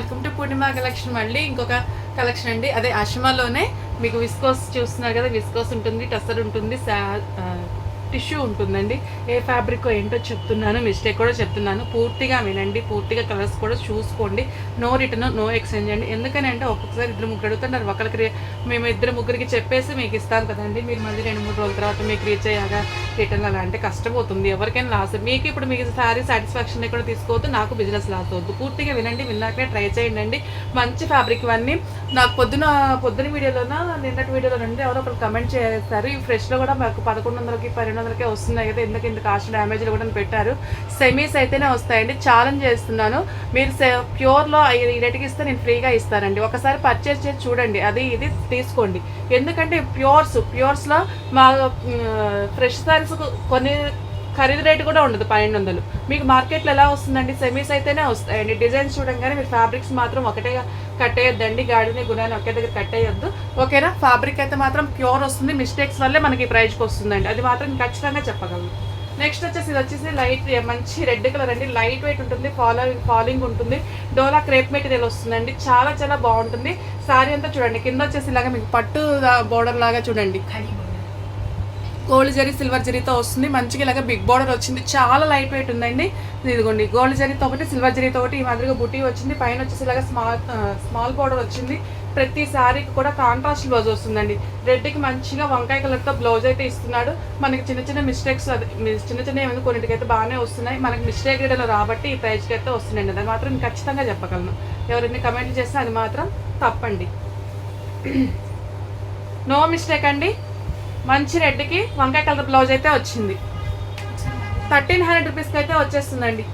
Welcome to Purnima collection. మళ్ళీ ఇంకొక collection అండి. అదే అషమాలోనే మీకు విస్కోస్ చూస్తున్నారు కదా, విస్కోస్ ఉంటుంది, టసర్ ఉంటుంది, టిష్యూ ఉంటుందండి. ఏ ఫ్యాబ్రిక్ ఏంటో చెప్తున్నాను, మిస్టేక్ కూడా చెప్తున్నాను, పూర్తిగా వినండి, పూర్తిగా కలర్స్ కూడా చూసుకోండి. నో రిటర్న్, నో ఎక్స్చేంజ్ అండి. ఎందుకని అంటే ఒక్కొక్కసారి ఇద్దరు ముగ్గురు అడుగుతున్నారు, ఒకరికి మేము ఇద్దరు ముగ్గురికి చెప్పేసి మీకు ఇస్తాం కదండి, మీరు మళ్ళీ 2-3 రోజుల తర్వాత మీకు రీచ్ అయ్యాక రిటర్న్ అలా అంటే కష్టపోతుంది, ఎవరికైనా లాస్. మీకు ఇప్పుడు మీకు సారీ సాటిస్ఫాక్షన్ కూడా తీసుకోవద్దు, నాకు బిజినెస్ లాస్ అవద్దు. పూర్తిగా వినండి, విన్నాకనే ట్రై చేయండి. మంచి ఫ్యాబ్రిక్ ఇవన్నీ. నాకు పొద్దున వీడియోలోన నిన్నటి వీడియోలోనండి ఎవరో ఒకరు కమెంట్ చేస్తారు, ఈ ఫ్రెష్లో కూడా మాకు 1100కి 1200కే వస్తున్నాయి కదా, ఎందుకు ఇంత కాస్ట్ డ్యామేజ్లు కూడా పెట్టారు. సెమీస్ అయితేనే వస్తాయండి. ఛాలెంజ్ చేస్తున్నాను, మీరు ప్యూర్లో ఈ రేటుకి ఇస్తే నేను ఫ్రీగా ఇస్తానండి. ఒకసారి పర్చేస్ చేసి చూడండి, అది ఇది తీసుకోండి. ఎందుకంటే ప్యూర్స్లో మా ఫ్రెష్ సారీస్ కొన్ని ఖరీదు రేటు కూడా ఉండదు, 1200. మీకు మార్కెట్లో ఎలా వస్తుందండి, సెమీస్ అయితేనే వస్తాయండి. డిజైన్స్ చూడంగానే మీరు ఫ్యాబ్రిక్స్ మాత్రం ఒకటే కట్టేయద్దండి, గాడిని గుణాన్ని ఒకే దగ్గర కట్టేయద్దు, ఓకేనా. ఫ్యాబ్రిక్ అయితే మాత్రం ప్యూర్ వస్తుంది, మిస్టేక్స్ వల్లే మనకి ఈ ప్రైజ్కి వస్తుందండి, అది మాత్రం ఖచ్చితంగా చెప్పగలను. నెక్స్ట్ వచ్చేసి ఇది వచ్చేసి లైట్ మంచి రెడ్ కలర్ అండి, లైట్ వెయిట్ ఉంటుంది, ఫాలింగ్ ఉంటుంది, డోలా క్రేప్ మెటీరియల్ వస్తుందండి, చాలా చాలా బాగుంటుంది. సారీ అంతా చూడండి, కింద వచ్చేసి ఇలాగా మీకు పట్టు బోర్డర్ లాగా చూడండి, గోల్డ్ జరీ సిల్వర్ జరీతో వస్తుంది, మంచిగా ఇలాగ బిగ్ బార్డర్ వచ్చింది, చాలా లైట్ వెయిట్ ఉందండి. ఇదిగోండి గోల్డ్ జరీతో ఒకటి, సిల్వర్ జరీతో ఒకటి, ఈ మాదిరిగా బుటీ వచ్చింది, పైన వచ్చేసి ఇలాగ స్మాల్ బార్డర్ వచ్చింది. ప్రతి శారీకి కూడా కాంట్రాస్ట్ బ్లౌజ్ వస్తుందండి. రెడ్కి మంచిగా వంకాయ కలర్తో బ్లౌజ్ అయితే ఇస్తున్నాడు. మనకి చిన్న చిన్న మిస్టేక్స్ ఏమైనా కొన్నిటికైతే బాగానే వస్తున్నాయి, మనకి మిస్టేక్ రేట్లో రాబట్టి ఈ ప్రైస్కి అయితే వస్తుందండి, అది మాత్రం నేను ఖచ్చితంగా చెప్పగలను. ఎవరైనా కమెంట్ చేస్తే అది మాత్రం తప్పండి, నో మిస్టేక్ అండి. మంచి రెడ్కి వంకాయ కలర్ బ్లౌజ్ అయితే వచ్చింది, 1300 రూపీస్కి అయితే వచ్చేస్తుందండి.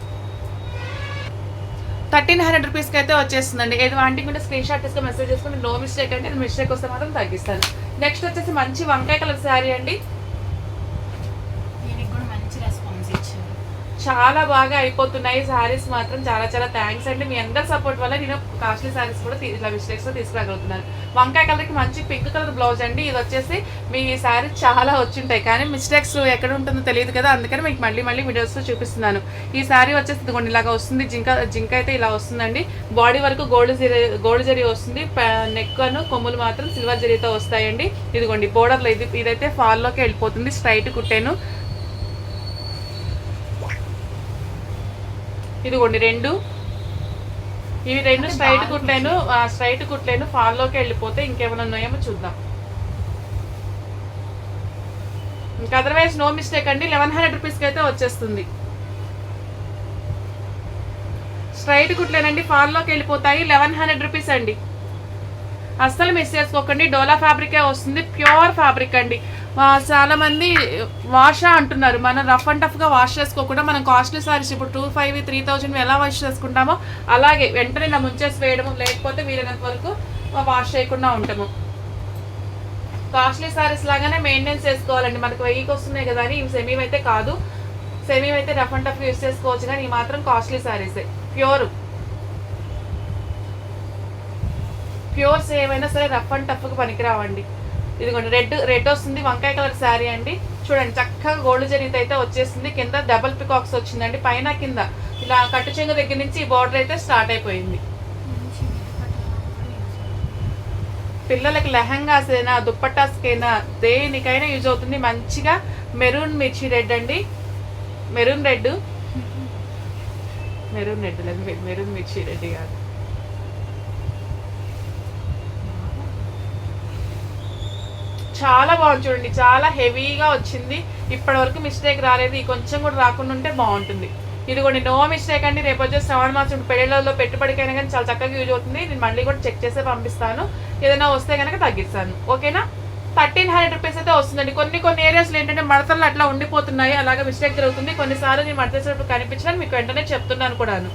1300 రూపీస్కి అయితే వచ్చేస్తుందండి. ఏది వాంటింగ్ ఉంటే స్క్రీన్ షాట్ తీసుకొని మెసేజ్ చేసుకుని నో మిస్టేక్ అంటే మిస్టేక్ వస్తే మాత్రం తగ్గిస్తాను. నెక్స్ట్ వచ్చేసి మంచి వంకాయ కలర్ శారీ అండి, చాలా బాగా అయిపోతున్నాయి శారీస్ మాత్రం. చాలా చాలా థ్యాంక్స్ అండి, మీ అందరి సపోర్ట్ వల్ల నేను కాస్ట్లీ శారీస్ కూడా ఇలా మిస్టేక్స్లో తీసుకురాగలుగుతున్నాను. వంకాయ కలర్కి మంచి పింక్ కలర్ బ్లౌజ్ అండి. ఇది వచ్చేసి మీ శారీస్ చాలా వచ్చుంటాయి, కానీ మిస్టేక్స్ ఎక్కడ ఉంటుందో తెలియదు కదా, అందుకని మీకు మళ్ళీ వీడియోస్లో చూపిస్తున్నాను. ఈ శారీ వచ్చేసి ఇదిగోండి ఇలాగా వస్తుంది, జింక అయితే ఇలా వస్తుందండి. బాడీ వరకు గోల్డ్ జరీ వస్తుంది, నెక్ అను కొమ్ములు మాత్రం సిల్వర్ జరీతో వస్తాయండి. ఇదిగోండి బోర్డర్లో ఇదైతే ఫాల్లోకి వెళ్ళిపోతుంది, స్ట్రైట్ కుట్టాను. ఇదిగోండి ఇవి రెండు స్ట్రైట్ కుట్లేను ఫాల్లోకి వెళ్ళిపోతే ఇంకేమైనా ఉన్నాయేమో చూద్దాం. ఇంకా అదర్వైజ్ నో మిస్టేక్ అండి. 1100 రూపీస్కి అయితే వచ్చేస్తుంది. స్ట్రైట్ కుట్లేనండి, ఫాల్లోకి వెళ్ళిపోతాయి, 1100 రూపీస్ అండి. అస్సలు మిస్ చేసుకోకండి, డోలా ఫ్యాబ్రికే వస్తుంది, ప్యూర్ ఫ్యాబ్రిక్ అండి. చాలామంది వాషా అంటున్నారు, మనం రఫ్ అండ్ టఫ్గా వాష్ చేసుకోకుండా మనం కాస్ట్లీ సారీస్ ఇప్పుడు 2500, 3000 ఎలా వాష్ చేసుకుంటామో అలాగే వెంటనే ఇలా ముంచేసి వేయడము, లేకపోతే వీలైనంత వరకు వాష్ చేయకుండా ఉంటాము. కాస్ట్లీ సారీస్ లాగానే మెయింటెనెన్స్ చేసుకోవాలండి. మనకు 1000కి వస్తున్నాయి కదా అని ఇవి సెమీ అయితే కాదు, సెమీ అయితే రఫ్ అండ్ టఫ్ యూస్ చేసుకోవచ్చు, కానీ ఈ మాత్రం కాస్ట్లీ సారీసే. ప్యూర్స్ ఏమైనా సరే రఫ్ అండ్ టఫ్కి పనికిరావండి. ఇదిగోండి రెడ్ వస్తుంది, వంకాయ కలర్ శారీ అండి. చూడండి చక్కగా గోల్డ్ జరీతో అయితే వచ్చేసింది, కింద డబల్ పికాక్స్ వచ్చిందండి, పైన కింద ఇలా కట్టు చెంగు దగ్గర నుంచి ఈ బార్డర్ అయితే స్టార్ట్ అయిపోయింది. పిల్లలకి లెహంగాస్ అయినా దుప్పట్టాస్కైనా దేనికైనా యూజ్ అవుతుంది. మంచిగా మెరూన్ మిర్చి రెడ్ అండి, మెరూన్ రెడ్ మెరూన్ మిర్చి రెడ్ కాదు, చాలా బాగుంది చూడండి, చాలా హెవీగా వచ్చింది. ఇప్పటి వరకు మిస్టేక్ రాలేదు, ఈ కొంచెం కూడా రాకుండా ఉంటే బాగుంటుంది. ఇదిగోండి నో మిస్టేక్ అండి. రేపు వచ్చే శ్రావణ మాసం పెళ్ళిళ్ళలో పెట్టుబడికైనా కానీ చాలా చక్కగా యూజ్ అవుతుంది. నేను మళ్ళీ కూడా చెక్ చేసే పంపిస్తాను, ఏదైనా వస్తే కనుక తగ్గిస్తాను, ఓకేనా. 1300 రూపీస్ అయితే వస్తుందండి. కొన్ని ఏరియాస్లో ఏంటంటే మడతలు అట్లా ఉండిపోతున్నాయి, అలాగే మిస్టేక్ జరుగుతుంది. కొన్నిసార్లు నేను మడత చేసేటప్పుడు కనిపించడానికి మీకు వెంటనే చెప్తున్నాను కూడాను,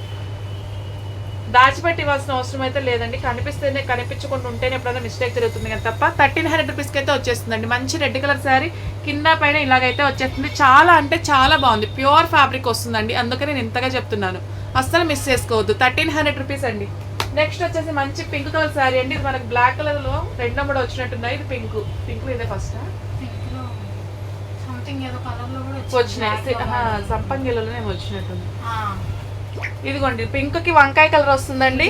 దాచిపెట్టి ఇవ్వాల్సిన అవసరం అయితే లేదండి. కనిపించకుండా ఉంటేనే ఎప్పుడైనా మిస్టేక్ జరుగుతుంది కానీ తప్ప. 1300 రూపీస్కి అయితే వచ్చేస్తుందండి. మంచి రెడ్ కలర్ శారీ, కింద పైన ఇలాగైతే వచ్చేస్తుంది. చాలా అంటే చాలా బాగుంది, ప్యూర్ ఫ్యాబ్రిక్ వస్తుందండి, అందుకని నేను ఇంతగా చెప్తున్నాను, అస్సలు మిస్ చేసుకోవద్దు. 1300 రూపీస్ అండి. నెక్స్ట్ వచ్చేసి మంచి పింక్ కలర్ శారీ అండి. ఇది మనకు బ్లాక్ కలర్లో 2 కూడా వచ్చినట్టున్నాయి. ఇది పింక్ ఇదే ఫస్ట్ వచ్చినాయి, సంపంగిలోనే వచ్చినట్టుంది. ఇదిగోండి పింక్ కి వంకాయ కలర్ వస్తుందండి.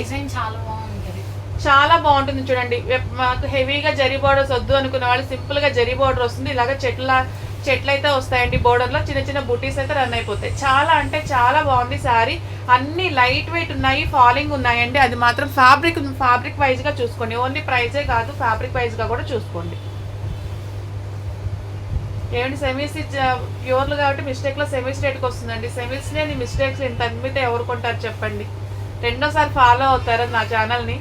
చాలా బాగుంటుంది చూడండి. మాకు హెవీగా జరీ బోర్డర్స్ వద్దు అనుకున్న వాళ్ళు సింపుల్ గా జరీ బోర్డర్ వస్తుంది. ఇలాగ చెట్లు అయితే వస్తాయండి. బోర్డర్ లో చిన్న చిన్న బుటీస్ అయితే రన్ అయిపోతాయి. చాలా అంటే చాలా బాగుంది శారీ. అన్ని లైట్ వెయిట్ ఉన్నాయి, ఫాలింగ్ ఉన్నాయండి. అది మాత్రం ఫ్యాబ్రిక్ వైజ్ గా చూసుకోండి. ఓన్లీ ప్రైజే కాదు, ఫ్యాబ్రిక్ వైజ్ గా కూడా చూసుకోండి. ఏమండి సెమీస్ ప్యూర్లు కాబట్టి మిస్టేక్లో సెమీస్ రేట్కి వస్తుందండి. సెమీస్నే మిస్టేక్స్ ఇంత అమ్మితే ఎవరు కొంటారు చెప్పండి? రెండోసారి ఫాలో అవుతారు నా ఛానల్ని.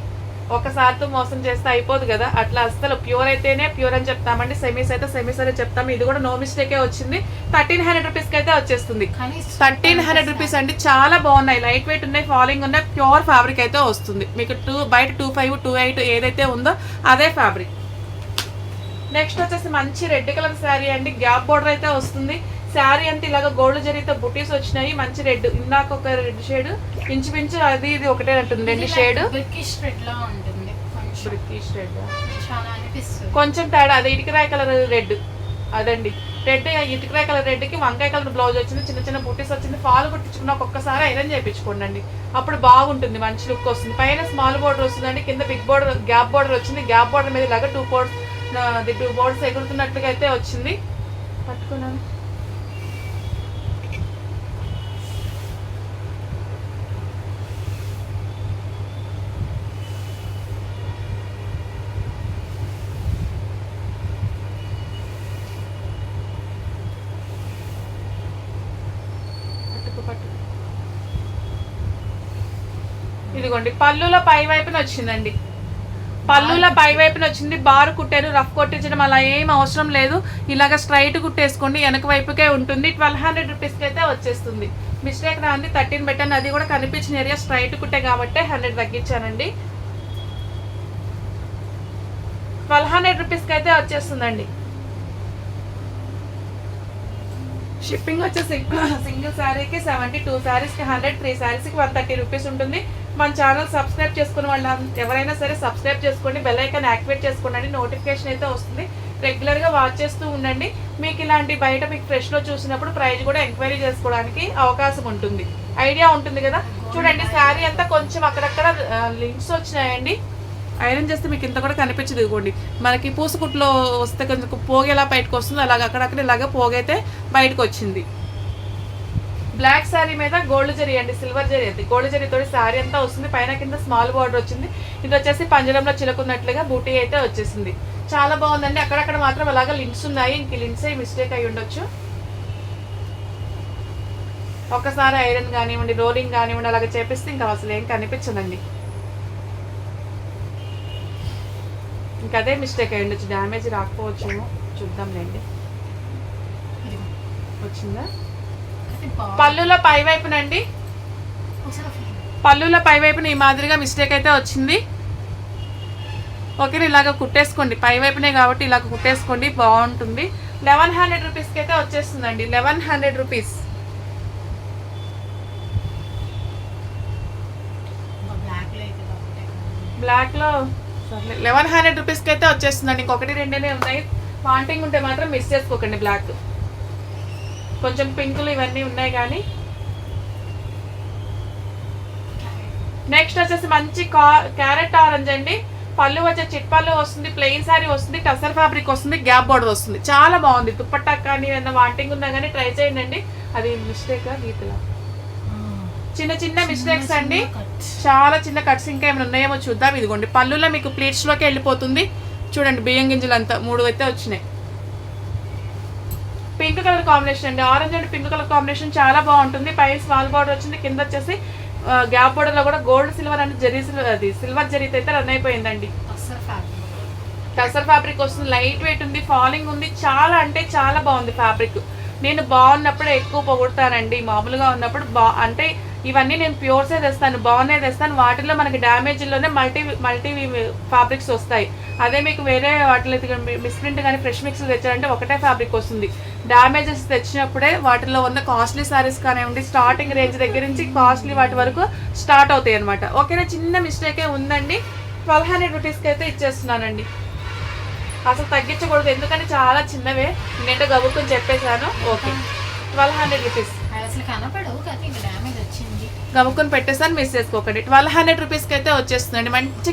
ఒకసారితో మోసం చేస్తే అయిపోదు కదా. అట్లా అసలు ప్యూర్ అయితేనే ప్యూర్ అని చెప్తామండి. సెమీస్ అయితే సెమీస్ అనే చెప్తాము. ఇది కూడా నో మిస్టేకే వచ్చింది. 1300 రూపీస్కి అయితే వచ్చేస్తుంది. 1300 రూపీస్ అండి. చాలా బాగున్నాయి, లైట్ వెయిట్ ఉన్నాయి, ఫాలింగ్ ఉన్నాయి, ప్యూర్ ఫ్యాబ్రిక్ అయితే వస్తుంది మీకు. బయట 25, 28 ఏదైతే ఉందో అదే ఫ్యాబ్రిక్. నెక్స్ట్ వచ్చేసి మంచి రెడ్ కలర్ శారీ అండి. గ్యాప్ బోర్డర్ అయితే వస్తుంది. శారీ అంతా ఇలాగ గోల్డ్ జరీతో బుటీస్ వచ్చినాయి. మంచి రెడ్, ఇందాక ఒక రెడ్ షేడ్ ఇంచుమించు అది ఇది ఒకటే ఉంటుంది. రెండు షేడ్ కొంచెం తేడా. అది ఇటుకరాయ కలర్ రెడ్, అదండి రెడ్. ఇటుకరాయ కలర్ రెడ్ కి వంకాయ కలర్ బ్లౌజ్ వచ్చింది. చిన్న చిన్న బుటీస్ వచ్చింది. ఫాల్ కుట్టించుకున్న ఒక్కొక్కసారి ఐరన్ చేయించుకోండి, అప్పుడు బాగుంటుంది, మంచి లుక్ వస్తుంది. పైన స్మాల్ బోర్డర్ వస్తుందండి, కింద బిగ్ బోర్డర్ గ్యాప్ బోర్డర్ వచ్చింది. గ్యాప్ బోర్డర్ మీద ఇలాగ 2 బోర్డ్స్ ఎగురుతున్నట్టుగా అయితే వచ్చింది. పట్టుకున్నాను. ఇదిగోండి పళ్ళులో పై వైపున వచ్చిందండి. పళ్ళుల పై వైపున వచ్చింది. బారు కుట్టారు, రఫ్ కొట్టించడం అలా ఏం అవసరం లేదు. ఇలాగ స్ట్రైట్ కుట్టేసుకోండి, వెనక వైపుకే ఉంటుంది. 1200 రూపీస్కి అయితే వచ్చేస్తుంది. మిస్టేక్ రాంది 13 పెట్టాను, అది కూడా కనిపించిన ఏరియా స్ట్రైట్ కుట్టే కాబట్టి 100 తగ్గించానండి. 1200 రూపీస్కి అయితే వచ్చేస్తుందండి. షిప్పింగ్ వచ్చేసి సింగిల్ శారీకి 70, 2 శారీస్కి 100, 3 శారీస్కి 130 రూపీస్ ఉంటుంది. మన ఛానల్ సబ్స్క్రైబ్ చేసుకున్న వాళ్ళు ఎవరైనా సరే సబ్స్క్రైబ్ చేసుకోండి, బెల్ ఐకాన్ యాక్టివేట్ చేసుకోండి. నోటిఫికేషన్ అయితే వస్తుంది. రెగ్యులర్గా వాచ్ చేస్తూ ఉండండి. మీకు ఇలాంటి బయట మీకు ఫ్రెష్లో చూసినప్పుడు ప్రైస్ కూడా ఎంక్వైరీ చేసుకోవడానికి అవకాశం ఉంటుంది, ఐడియా ఉంటుంది కదా. చూడండి శారీ అంతా కొంచెం అక్కడక్కడ లింక్స్ వచ్చినాయండి. ఐరన్ చేస్తే మీకు ఇంత కూడా కనిపించదు. ఇదిగోండి మనకి పూసకుట్లో వస్తే కొంచెం పోగ ఎలా బయటకు వస్తుందో అలాగ అక్కడక్కడ ఇలాగ పోగైతే బయటకు వచ్చింది. బ్లాక్ శారీ మీద గోల్డ్ జరీ అండి, సిల్వర్ జరీ అది గోల్డ్ జరీతో శారీ అంతా వస్తుంది. పైన కింద స్మాల్ బార్డర్ వచ్చింది. ఇది వచ్చేసి పంజరంలో చిలుకున్నట్లుగా బూటీ అయితే వచ్చేసింది. చాలా బాగుందండి. అక్కడక్కడ మాత్రం అలాగా లింక్స్ ఉన్నాయి. ఇంక లింక్స్ మిస్టేక్ అయి ఉండొచ్చు. ఒక్కసారి ఐరన్ కానివ్వండి, రోలింగ్ కానివ్వండి అలాగ చేపిస్తే ఇంకా అసలు ఏం కనిపించదండి. ఇంకా అదే మిస్టేక్ అయి ఉండొచ్చు, డ్యామేజ్ రాకపోవచ్చేమో, చూద్దాంలేండి. వచ్చిందా? పళ్ళులో పై వైపునండి, పళ్ళులో పై వైపున ఈ మాదిరిగా మిస్టేక్ అయితే వచ్చింది. ఓకే, ఇలాగ కుట్టేసుకోండి, పై వైపునే కాబట్టి ఇలాగ కుట్టేసుకోండి, బాగుంటుంది. 1100 రూపీస్కి అయితే వచ్చేస్తుందండి. 1100 రూపీస్. బ్లాక్లో 1100 రూపీస్కి అయితే వచ్చేస్తుందండి. ఇంకొకటి రెండేనే ఉన్నాయి. వాంటింగ్ ఉంటే మాత్రం మిస్ చేసుకోకండి. బ్లాక్ కొంచెం పింకులు ఇవన్నీ ఉన్నాయి కానీ. నెక్స్ట్ వచ్చేసి మంచి క్యారెట్ ఆరెంజ్ అండి. పళ్ళు వచ్చే చిట్ పళ్ళు వస్తుంది, ప్లెయిన్ శారీ వస్తుంది, టసర్ ఫ్యాబ్రిక్ వస్తుంది, గ్యాప్ బోర్డర్ వస్తుంది. చాలా బాగుంది. దుప్పట్టా కానీ ఏదైనా వాంటింగ్ ఉన్నా కానీ ట్రై చేయండి. అది మిస్టేక్గా గీతలా చిన్న చిన్న మిస్టేక్స్ అండి, చాలా చిన్న కట్స్ ఇంకా ఏమైనా ఉన్నాయేమో చూద్దాం. ఇదిగోండి పళ్ళులో మీకు ప్లీట్స్లోకి వెళ్ళిపోతుంది. చూడండి బియ్యం గింజలు అంతా 3 అయితే వచ్చినాయి. పింక్ కలర్ కాంబినేషన్ అండి. Orange and pink colour combination చాలా బాగుంటుంది. పైన స్మాల్ బార్డర్ వచ్చింది, కింద వచ్చేసి గ్యాప్ బోర్డర్లో కూడా గోల్డ్ సిల్వర్ అంటే సిల్వర్ జరీతో అయితే రన్ అయిపోయిందండి. టసర్ ఫ్యాబ్రిక్ వస్తుంది, లైట్ వెయిట్ ఉంది, ఫాలింగ్ ఉంది. చాలా అంటే చాలా బాగుంది ఫ్యాబ్రిక్. నేను బాగున్నప్పుడే ఎక్కువ పొగుడతానండి. మామూలుగా ఉన్నప్పుడు అంటే ఇవన్నీ నేను ప్యూర్సే తెస్తాను, బాగున్నాయి తెస్తాను. వాటిలో మనకి డ్యామేజ్లోనే మల్టీ ఫ్యాబ్రిక్స్ వస్తాయి. అదే మీకు వేరే వాటిలో మిస్ప్రింట్ కానీ ఫ్రెష్ మిక్స్ తెచ్చారంటే ఒకటే ఫ్యాబ్రిక్ వస్తుంది. డ్యామేజెస్ తెచ్చినప్పుడే వాటిలో ఉన్న కాస్ట్లీ శారీస్ కానివ్వండి, స్టార్టింగ్ రేంజ్ దగ్గర నుంచి కాస్ట్లీ వాటి వరకు స్టార్ట్ అవుతాయి అనమాట. ఓకేనా, చిన్న మిస్టేకే ఉందండి. 1200 రూపీస్కి అయితే ఇచ్చేస్తున్నానండి. అసలు తగ్గించకూడదు, ఎందుకంటే చాలా చిన్నవే. నేనేంటో గబుక్కుని చెప్పేశాను. Okay, 1200 rupees. అసలు కనపడవు కదా, ఇంకా డ్యామేజ్ వచ్చింది. గమ్ముకొని పెట్టేసాను, మిస్ చేసుకోకండి. 1200 రూపీస్కి అయితే వచ్చేస్తుందండి. మంచి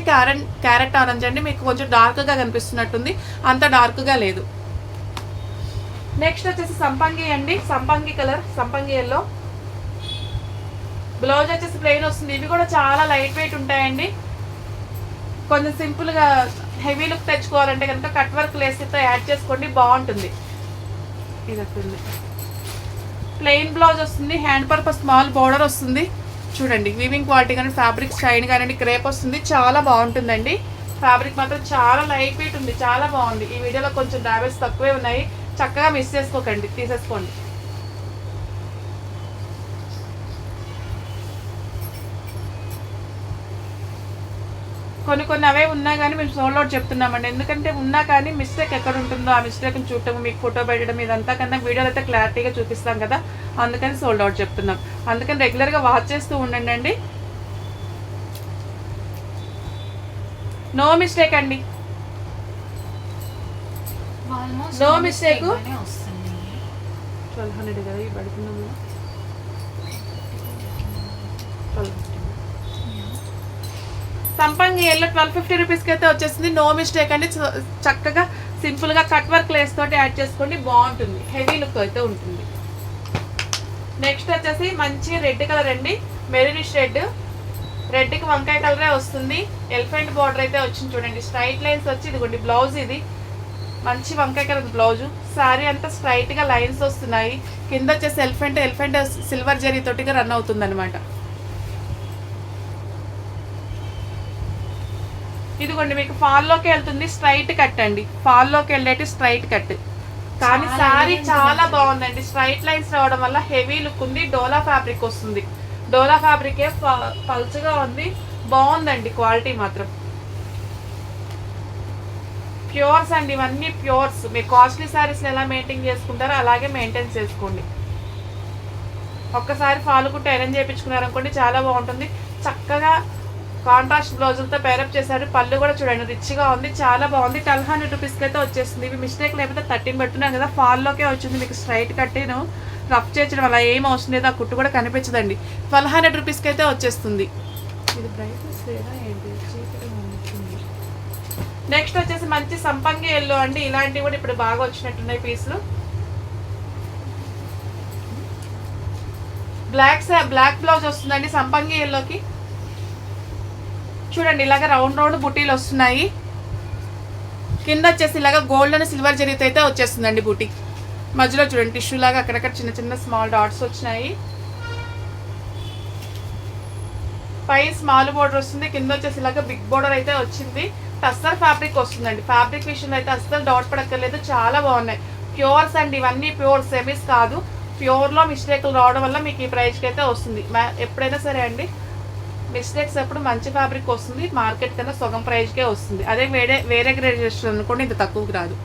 క్యారెట్ ఆరెంజ్ అండి, మీకు కొంచెం డార్క్గా కనిపిస్తున్నట్టుంది, అంత డార్క్గా లేదు. నెక్స్ట్ వచ్చేసి సంపంగి అండి, సంపంగి కలర్, సంపంగి ఎల్లో. బ్లౌజ్ వచ్చేసి ప్లెయిన్ వస్తుంది. ఇవి కూడా చాలా లైట్ వెయిట్ ఉంటాయండి. కొంచెం సింపుల్గా హెవీ లుక్ తెచ్చుకోవాలంటే కనుక కట్ వర్క్ లేస్తో యాడ్ చేసుకోండి, బాగుంటుంది. ఇది వస్తుంది ప్లెయిన్ బ్లౌజ్ వస్తుంది, హ్యాండ్ పర్పస్ స్మాల్ బోర్డర్ వస్తుంది. చూడండి వీవింగ్ క్వాలిటీ కానీ ఫ్యాబ్రిక్ షైన్ కానీ క్రేప్ వస్తుంది, చాలా బాగుంటుందండి. ఫ్యాబ్రిక్ మాత్రం చాలా లైట్ వెయిట్ ఉంది, చాలా బాగుంది. ఈ వీడియోలో కొంచెం డ్యామేజ్ తక్కువే ఉన్నాయి, చక్కగా మిస్ చేసుకోకండి, తీసేసుకోండి. కొన్ని అవే ఉన్నా కానీ మేము సోల్డ్ అవుట్ చెప్తున్నామండి. ఎందుకంటే ఉన్నా కానీ మిస్టేక్ ఎక్కడ ఉంటుందో ఆ మిస్టేక్ని చూడటం, మీకు ఫోటో పెట్టడం ఇదంతా కన్నా వీడియోలో అయితే క్లారిటీగా చూపిస్తాం కదా, అందుకని సోల్డ్ అవుట్ చెప్తున్నాం. అందుకని రెగ్యులర్గా వాచ్ చేస్తూ ఉండండి అండి. నో మిస్టేక్ అండి, నో మిస్టేక్. 1200 కదా ఇవి పడుతున్నాము. సంపంగి ఎల్లో 1250 రూపీస్కి అయితే వచ్చేసింది. నో మిస్టేక్ అండి, చక్కగా సింపుల్గా కట్ వర్క్ లేస్ తోటి యాడ్ చేసుకోండి, బాగుంటుంది, హెవీ లుక్ అయితే ఉంటుంది. నెక్స్ట్ వచ్చేసి మంచి రెడ్ కలర్ అండి, మెరూనిష్ రెడ్. రెడ్కి వంకాయ కలరే వస్తుంది, ఎలిఫెంట్ బార్డర్ అయితే వచ్చింది. చూడండి స్ట్రైట్ లైన్స్ వచ్చి, ఇదిగోండి బ్లౌజ్, ఇది మంచి వంకాయ కలర్ బ్లౌజు. శారీ అంతా స్ట్రైట్గా లైన్స్ వస్తున్నాయి. కింద వచ్చేసి ఎలిఫెంట్ సిల్వర్ జరీ తోటిగా రన్ అవుతుంది అనమాట. ఇదిగోండి మీకు ఫాల్లోకి వెళ్తుంది, స్ట్రైట్ కట్ అండి, ఫాల్లోకి వెళ్ళేటి స్ట్రైట్ కట్. కానీ శారీ చాలా బాగుందండి, స్ట్రైట్ లైన్స్ రావడం వల్ల హెవీ లుక్ ఉంది. డోలా ఫ్యాబ్రిక్ వస్తుంది, డోలా ఫ్యాబ్రికే పల్చగా ఉంది, బాగుందండి క్వాలిటీ మాత్రం. ప్యూర్స్ అండి, ఇవన్నీ ప్యూర్స్. మీరు కాస్ట్లీ శారీస్ని ఎలా మెయింటైన్ చేసుకుంటారో అలాగే మెయింటైన్ చేసుకోండి. ఒక్కసారి ఫాల్ కుట్టి ఐరన్ చేయించుకున్నారనుకోండి, చాలా బాగుంటుంది. చక్కగా కాంట్రాస్ట్ బ్లౌజులతో పేరప్ చేశారు. పళ్ళు కూడా చూడండి రిచ్గా ఉంది, చాలా బాగుంది. 1200 రూపీస్కి అయితే వచ్చేస్తుంది. ఇవి మిస్టేక్ లేకపోతే 13 పెట్టున్నాం కదా, ఫాల్లోకే వచ్చింది. మీకు స్ట్రైట్ కట్టిను రఫ్ చేయించడం అలా ఏం అవసరం లేదు, ఆ కుట్టు కూడా కనిపించదండి. 1200 రూపీస్కి అయితే వచ్చేస్తుంది. ఇది బ్రైట్నెస్ లేదా ఏంటి? నెక్స్ట్ వచ్చేసి మంచి సంపంగి ఎల్లో అండి, ఇలాంటివి కూడా ఇప్పుడు బాగా వచ్చినట్టున్నాయి పీసులు. బ్లాక్ బ్లౌజ్ వస్తుందండి సంపంగి ఎల్లోకి. చూడండి ఇలాగ రౌండ్ బుటీలు వస్తున్నాయి. కింద వచ్చేసి ఇలాగ గోల్డ్ అండ్ సిల్వర్ జరీతో అయితే వచ్చేస్తుందండి బుటీ. మధ్యలో చూడండి టిష్యూ లాగా అక్కడక్కడ చిన్న స్మాల్ డాట్స్ వచ్చినాయి. పై స్మాల్ బోర్డర్ వస్తుంది, కింద వచ్చేసి ఇలాగ బిగ్ బోర్డర్ అయితే వచ్చింది. టస్సర్ ఫ్యాబ్రిక్ వస్తుందండి. ఫ్యాబ్రిక్ విషయంలో అయితే అస్సలు డౌట్ పడక్కర్లేదు, చాలా బాగున్నాయి. ప్యూర్స్ అండి, ఇవన్నీ ప్యూర్, సెమీస్ కాదు. ప్యూర్లో మిస్టేక్లు రావడం వల్ల మీకు ఈ ప్రైస్కి అయితే వస్తుంది. ఎప్పుడైనా సరే అండి మిస్టేక్స్ అప్పుడు మంచి ఫ్యాబ్రిక్ వస్తుంది, మార్కెట్ కన్నా సగం ప్రైస్కే వస్తుంది. అదే వేరే గ్రేడ్ చేస్తుంది అనుకోండి, ఇంత తక్కువకి రాదు.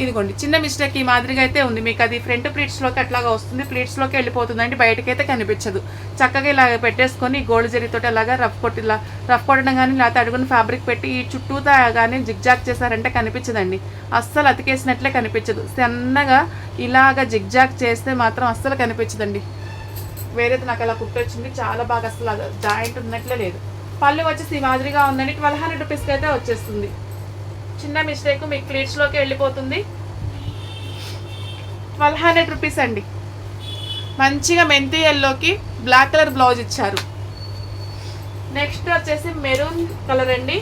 ఇదిగోండి చిన్న మిస్టేక్ ఈ మాదిరిగా అయితే ఉంది. మీకు అది ఫ్రంట్ ప్లీట్స్లోకి అట్లాగా వస్తుంది, ప్లీట్స్లోకి వెళ్ళిపోతుందండి, బయటకైతే కనిపించదు. చక్కగా ఇలా పెట్టేసుకొని గోల్డ్ జరీతో అలాగా రఫ్ కొట్టడం కానీ లేకపోతే అడుగున ఫ్యాబ్రిక్ పెట్టి ఈ చుట్టూతా కానీ జిగ్జాగ్ చేశారంటే కనిపించదండి, అస్సలు అతికేసినట్లే కనిపించదు. సన్నగా ఇలాగ జిగ్జాగ్ చేస్తే మాత్రం అస్సలు కనిపించదండి. వేరేది నాకు అలా కుట్టొచ్చింది, చాలా బాగా అసలు జాయింట్ ఉన్నట్లే లేదు. పళ్ళు వచ్చేసి ఈ మాదిరిగా ఉందండి. 1200 రూపీస్కి అయితే వచ్చేస్తుంది. చిన్న మిస్టేక్ మీకు ప్లీట్స్లోకి వెళ్ళిపోతుంది. 1200 రూపీస్ అండి. మంచిగా మెంతి ఎల్లోకి బ్లాక్ కలర్ బ్లౌజ్ ఇచ్చారు. నెక్స్ట్ వచ్చేసి మెరూన్ కలర్ అండి,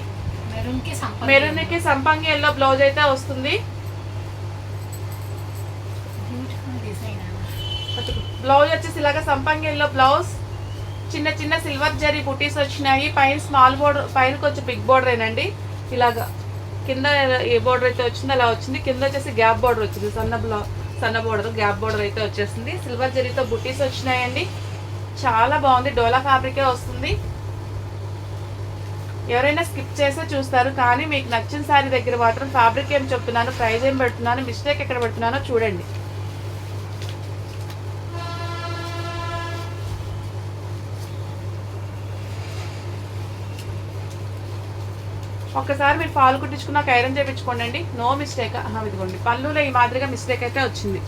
మెరూన్కి సంపంగి ఎల్లో బ్లౌజ్ అయితే వస్తుంది. బ్లౌజ్ వచ్చేసి ఇలాగ సంపంగి ఎల్లో బ్లౌజ్, చిన్న సిల్వర్ జరీ బుటీస్ వచ్చినాయి. పైన స్మాల్ బోర్డర్, పైన కొంచెం బిగ్ బోర్డర్ ఏనండి. ఇలాగా కింద ఏ బోర్డర్ అయితే వచ్చింది అలా వచ్చింది. కింద వచ్చేసి గ్యాప్ బోర్డర్ వచ్చింది, సన్న బోర్డర్ గ్యాప్ బోర్డర్ అయితే వచ్చేసింది. సిల్వర్ జరీతో బుటీస్ వచ్చినాయండి, చాలా బాగుంది. డోలా ఫ్యాబ్రికే వస్తుంది. ఎవరైనా స్కిప్ చేస్తే చూస్తారు, కానీ మీకు నచ్చిన శారీ దగ్గర మాత్రం ఫ్యాబ్రిక్ ఏం చెప్తున్నాను, ప్రైస్ ఏం పెడుతున్నాను, మిస్టేక్ ఎక్కడ పెడుతున్నానో చూడండి. ఒక్కసారి మీరు ఫాల్ కుట్టించుకున్నాక ఐరన్ చేయించుకోండి, నో మిస్టేక్. ఇదిగోండి పళ్ళులో ఈ మాదిరిగా మిస్టేక్ అయితే వచ్చింది,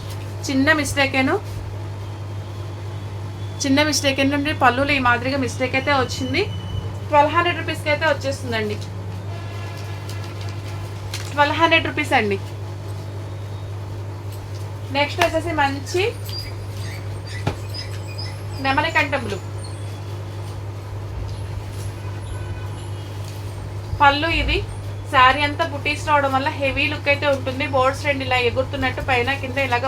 చిన్న మిస్టేకేను. చిన్న మిస్టేక్ ఏంటంటే పళ్ళులో ఈ మాదిరిగా మిస్టేక్ అయితే వచ్చింది. 1200 రూపీస్కి అయితే వచ్చేస్తుందండి. 1200 రూపీస్ అండి. నెక్స్ట్ వచ్చేసి మంచి నెమలికంఠ బ్లూ పళ్ళు. ఇది శారీ అంతా బుటీస్ రావడం వల్ల హెవీ లుక్ అయితే ఉంటుంది. బోర్డర్స్ రెండు ఇలా ఎగురుతున్నట్టు పైన కింద ఇలాగ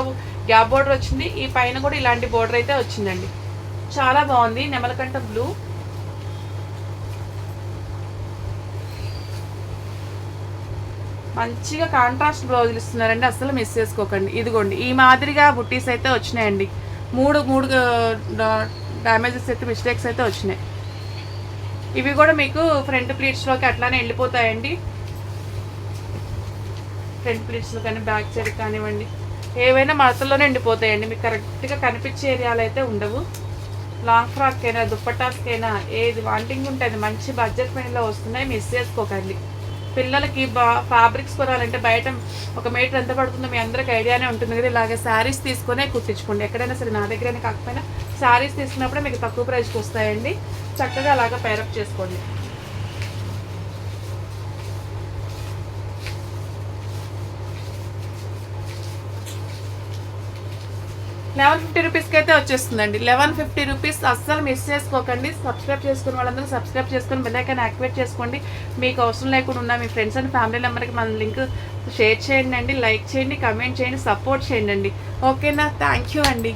గ్యాప్ బోర్డర్ వచ్చింది. ఈ పైన కూడా ఇలాంటి బోర్డర్ అయితే వచ్చిందండి. చాలా బాగుంది నెమలికంఠ బ్లూ. మంచిగా కాంట్రాస్ట్ బ్లౌజులు ఇస్తున్నారండి, అసలు మిస్ చేసుకోకండి. ఇదిగోండి ఈ మాదిరిగా బుట్టీస్ అయితే వచ్చినాయండి. మూడు డ్యామేజెస్ అయితే మిస్టేక్స్ అయితే వచ్చినాయి. ఇవి కూడా మీకు ఫ్రంట్ ప్లీట్స్లోకి అట్లానే వెళ్ళిపోతాయండి. ఫ్రంట్ ప్లీట్స్లో కానీ బ్యాక్ సైడ్ కానివ్వండి, ఏవైనా మడతల్లోనే ఎండిపోతాయండి. మీకు కరెక్ట్గా కనిపించే ఏరియాలు అయితే ఉండవు. లాంగ్ ఫ్రాక్కైనా దుప్పటాస్కైనా ఏది వాంటింగ్ ఉంటుంది, మంచి బడ్జెట్ పైనలో వస్తున్నాయి, మిస్ చేసుకోకండి. పిల్లలకి ఫ్యాబ్రిక్స్ కొనాలంటే బయట 1 మీటర్ ఎంత పడుతుందో మీ అందరికి ఐడియానే ఉంటుంది కదా. ఇలాగే శారీస్ తీసుకునే కుట్టించుకోండి. ఎక్కడైనా సరే, నా దగ్గరనే కాకపోయినా శారీస్ తీసుకున్నప్పుడే మీకు తక్కువ ప్రైస్కి వస్తాయండి. చక్కగా అలాగా పేరప్ చేసుకోండి. ₹1150 రూపీస్కి అయితే వచ్చేస్తుందండి. 1150 రూపీస్. అస్సలు మిస్ చేసుకోకండి. సబ్స్క్రైబ్ చేసుకుని వాళ్ళందరూ సబ్స్క్రైబ్ చేసుకొని బెల్ ఐకాన్ యాక్టివేట్ చేసుకోండి. మీకు అవసరం లేకుండా ఉన్న మీ ఫ్రెండ్స్ అండ్ ఫ్యామిలీ మెంబర్కి మన లింక్ షేర్ చేయండి అండి, లైక్ చేయండి, కమెంట్ చేయండి, సపోర్ట్ చేయండి అండి. ఓకేనా? థ్యాంక్ యూ అండి.